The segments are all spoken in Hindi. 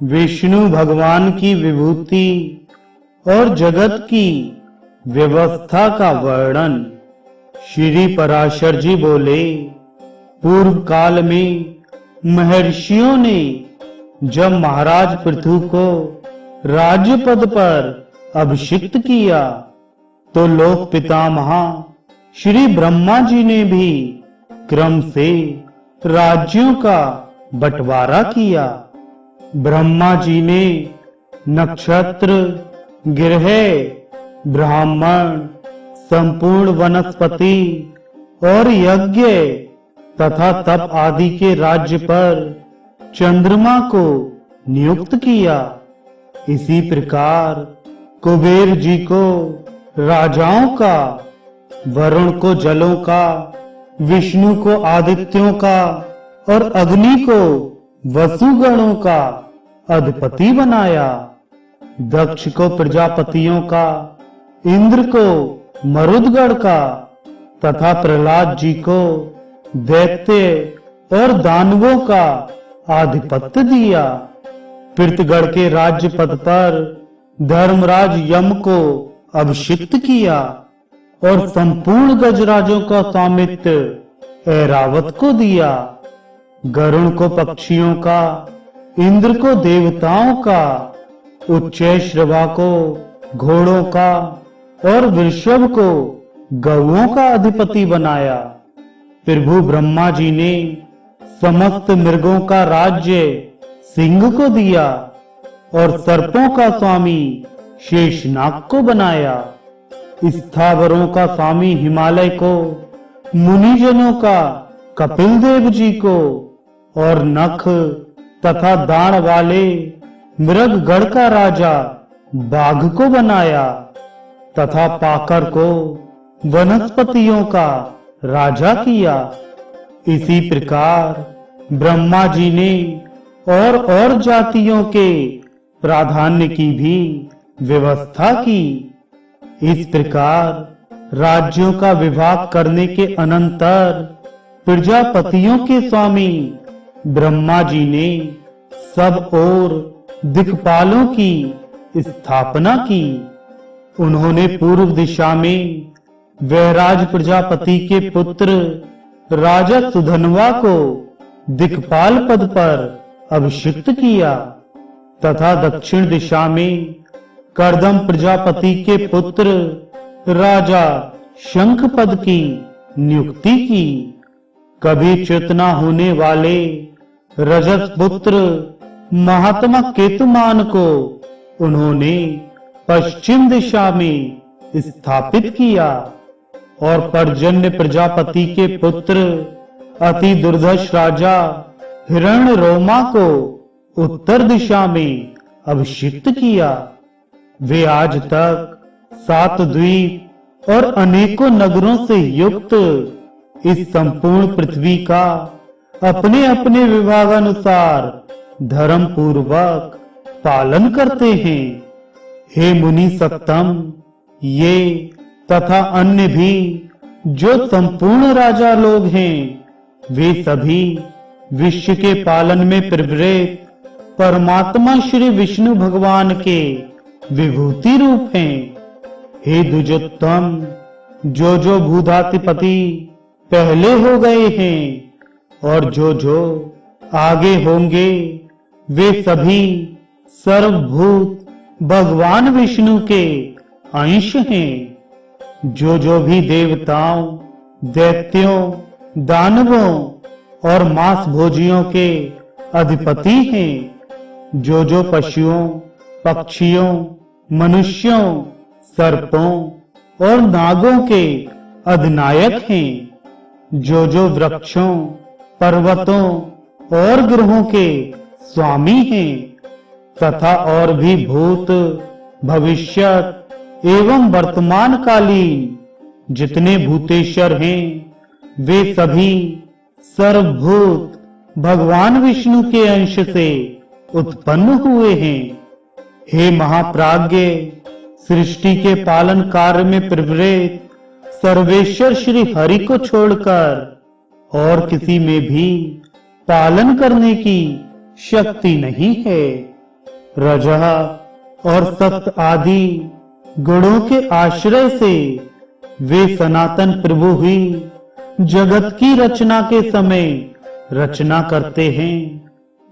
विष्णु भगवान की विभूति और जगत की व्यवस्था का वर्णन। श्री पराशर जी बोले, पूर्व काल में महर्षियों ने जब महाराज पृथु को राज्य पद पर अभिषिक्त किया तो लोक पितामह श्री ब्रह्मा जी ने भी क्रम से राज्यों का बंटवारा किया। ब्रह्मा जी ने नक्षत्र, ग्रह, ब्राह्मण, संपूर्ण वनस्पति और यज्ञ तथा तप आदि के राज्य पर चंद्रमा को नियुक्त किया। इसी प्रकार कुबेर जी को राजाओं का, वरुण को जलों का, विष्णु को आदित्यों का और अग्नि को वसुगणों का अधिपति बनाया। दक्ष को प्रजापतियों का, इंद्र को मरुदगण का तथा प्रहलाद जी को दैत्य और दानवों का आधिपत्य दिया। पृथगढ़ के राज्य पद पर धर्मराज यम को अभिषिक्त किया और संपूर्ण गजराजों का स्वामित्व ऐरावत को दिया। गरुण को पक्षियों का, इंद्र को देवताओं का, उच्चैश्रवा को घोड़ों का और वृषभ को गौओं का अधिपति बनाया। प्रभु ब्रह्मा जी ने समस्त मृगों का राज्य सिंह को दिया और सर्पों का स्वामी शेषनाग को बनाया। स्थावरों का स्वामी हिमालय को, मुनिजनों का कपिल देव जी को और नख तथा दाढ़ वाले मृगगण का राजा बाघ को बनाया तथा पाकर को वनस्पतियों का राजा किया। इसी प्रकार ब्रह्मा जी ने और जातियों के प्राधान्य की भी व्यवस्था की। इस प्रकार राज्यों का विभाग करने के अनंतर प्रजापतियों के स्वामी ब्रह्मा जी ने सब ओर दिक्पालों की स्थापना की। उन्होंने पूर्व दिशा में वैराज प्रजापति के पुत्र राजा सुधन्वा को दिक्पाल पद पर अभिषिक्त किया तथा दक्षिण दिशा में कर्दम प्रजापति के पुत्र राजा शंख पद की नियुक्ति की। कभी च्युत न होने वाले रजत पुत्र महात्मा केतुमान को उन्होंने पश्चिम दिशा में स्थापित किया और पर्जन्य प्रजापति के पुत्र अति दुर्धर्ष राजा हिरण्यरोमा को उत्तर दिशा में अभिषिक्त किया। वे आज तक 7 द्वीप और अनेकों नगरों से युक्त इस संपूर्ण पृथ्वी का अपने अपने विभागानुसार धर्म पूर्वक पालन करते हैं। हे मुनि सत्तम, ये तथा अन्य भी जो संपूर्ण राजा लोग हैं, वे सभी विश्व के पालन में प्रवृत्त परमात्मा श्री विष्णु भगवान के विभूति रूप हैं। हे द्विजोत्तम, जो भूधातिपति पहले हो गए हैं और जो आगे होंगे, वे सभी सर्वभूत भगवान विष्णु के अंश हैं। जो भी देवताओं, दैत्यों, दानवों और मांस भोजियों के अधिपति हैं, जो पशुओं, पक्षियों, मनुष्यों, सर्पों और नागों के अधिनायक हैं, जो वृक्षों, पर्वतों और ग्रहों के स्वामी हैं तथा और भी भूत, भविष्यत एवं वर्तमान कालीन जितने भूतेश्वर हैं, वे सभी सर्वभूत भगवान विष्णु के अंश से उत्पन्न हुए हैं। हे महाप्राज्ञ, सृष्टि के पालन कार्य में प्रवृत्त सर्वेश्वर श्री हरि को छोड़कर और किसी में भी पालन करने की शक्ति नहीं है। रजः और सत्य आदि गुणों के आश्रय से वे सनातन प्रभु ही जगत की रचना के समय रचना करते हैं,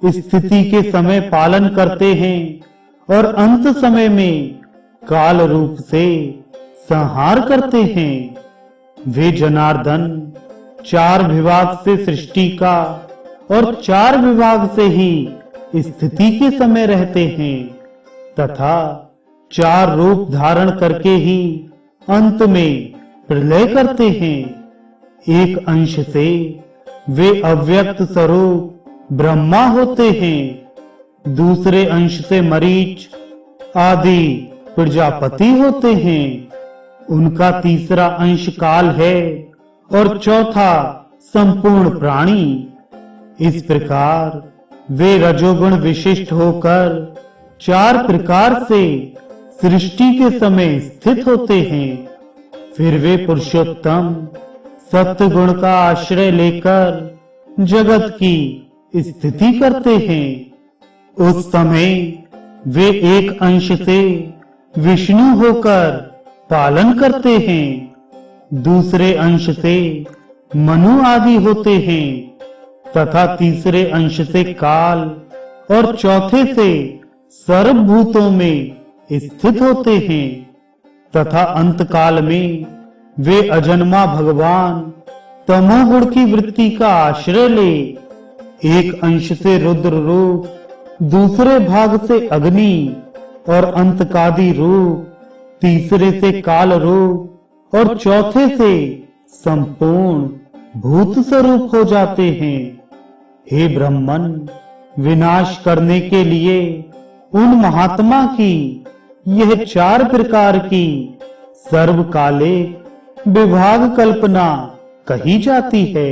स्थिति के समय पालन करते हैं और अंत समय में काल रूप से संहार करते हैं। वे जनार्दन 4 विभाग से सृष्टि का और 4 विभाग से ही स्थिति के समय रहते हैं तथा 4 रूप धारण करके ही अंत में प्रलय करते हैं। एक अंश से वे अव्यक्त स्वरूप ब्रह्मा होते हैं, दूसरे अंश से मरीच आदि प्रजापति होते हैं, उनका तीसरा अंश काल है और चौथा संपूर्ण प्राणी। इस प्रकार वे रजोगुण विशिष्ट होकर 4 प्रकार से सृष्टि के समय स्थित होते हैं। फिर वे पुरुषोत्तम सत्य गुण का आश्रय लेकर जगत की स्थिति करते हैं। उस समय वे एक अंश से विष्णु होकर पालन करते हैं, दूसरे अंश से मनु आदि होते हैं तथा तीसरे अंश से काल और चौथे से सर्वभूतों में स्थित होते हैं तथा अंत काल में वे अजन्मा भगवान तमोगुण की वृत्ति का आश्रय ले एक अंश से रुद्र रूप, दूसरे भाग से अग्नि और अंतकादि रूप, तीसरे से काल रूप और चौथे से संपूर्ण भूत स्वरूप हो जाते हैं। हे ब्राह्मण, विनाश करने के लिए उन महात्मा की यह 4 प्रकार की सर्वकाले विभाग कल्पना कही जाती है।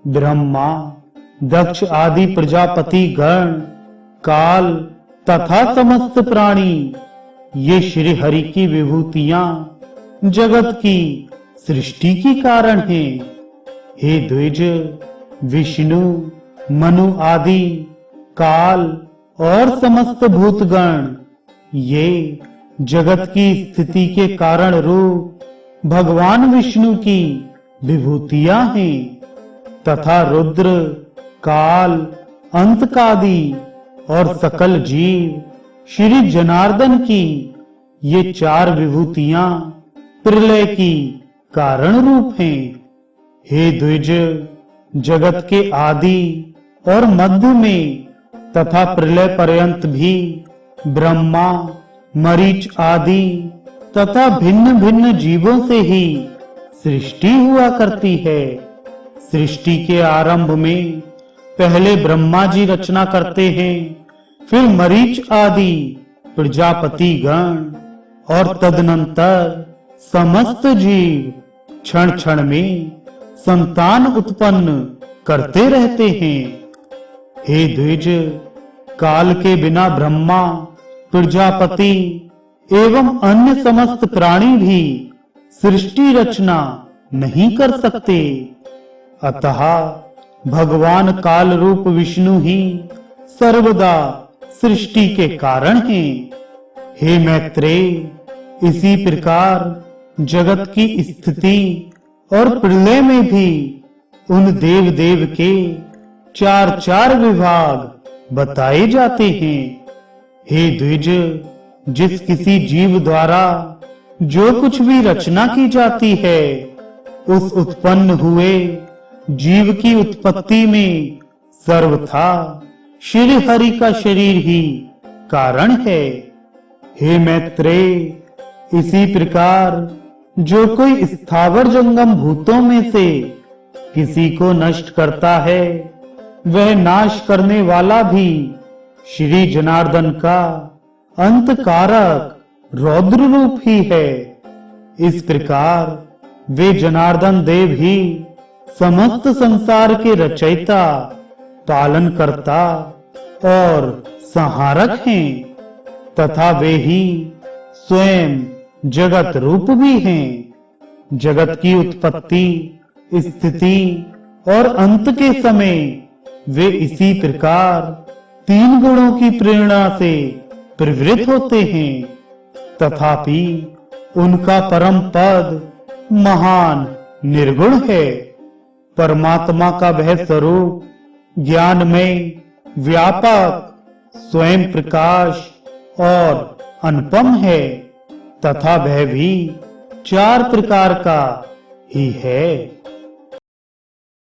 ब्रह्मा, दक्ष आदि प्रजापति गण, काल तथा समस्त प्राणी ये श्री हरि की विभूतियां जगत की सृष्टि की कारण हैं। हे द्विज, विष्णु, मनु आदि काल और समस्त भूतगण ये जगत की स्थिति के कारण रूप भगवान विष्णु की विभूतियां हैं तथा रुद्र, काल, अंतकादि और सकल जीव श्री जनार्दन की ये 4 विभूतियां प्रलय की कारण रूप हैं। हे द्विज, जगत के आदि और मध्य में तथा प्रलय पर्यंत भी ब्रह्मा, मरीच आदि तथा भिन्न भिन्न जीवों से ही सृष्टि हुआ करती है। सृष्टि के आरंभ में पहले ब्रह्मा जी रचना करते हैं, फिर मरीच आदि प्रजापति गण और तदनंतर समस्त जीव क्षण क्षण में संतान उत्पन्न करते रहते हैं। हे द्विज, काल के बिना ब्रह्मा, प्रजापति एवं अन्य समस्त प्राणी भी सृष्टि रचना नहीं कर सकते। अतः भगवान काल रूप विष्णु ही सर्वदा सृष्टि के कारण हैं। हे मैत्रेय, इसी प्रकार जगत की स्थिति और प्रलय में भी उन देव देव के 4 विभाग बताए जाते हैं। हे द्विज, जिस किसी जीव द्वारा जो कुछ भी रचना की जाती है, उस उत्पन्न हुए जीव की उत्पत्ति में सर्वथा श्री हरि का शरीर ही कारण है। हे मैत्रेय, इसी प्रकार जो कोई स्थावर जंगम भूतों में से किसी को नष्ट करता है, वह नाश करने वाला भी श्री जनार्दन का अंत कारक रौद्र रूप ही है। इस प्रकार वे जनार्दन देव ही समस्त संसार के रचयिता, पालन करता और संहारक हैं तथा वे ही स्वयं जगत रूप भी हैं। जगत की उत्पत्ति, स्थिति और अंत के समय वे इसी प्रकार तीन गुणों की प्रेरणा से प्रवृत्त होते हैं, तथापि उनका परम पद महान निर्गुण है। परमात्मा का वह स्वरूप ज्ञानमय, व्यापक, स्वयं प्रकाश और अनुपम है, तथा वह भी चार प्रकार का ही है।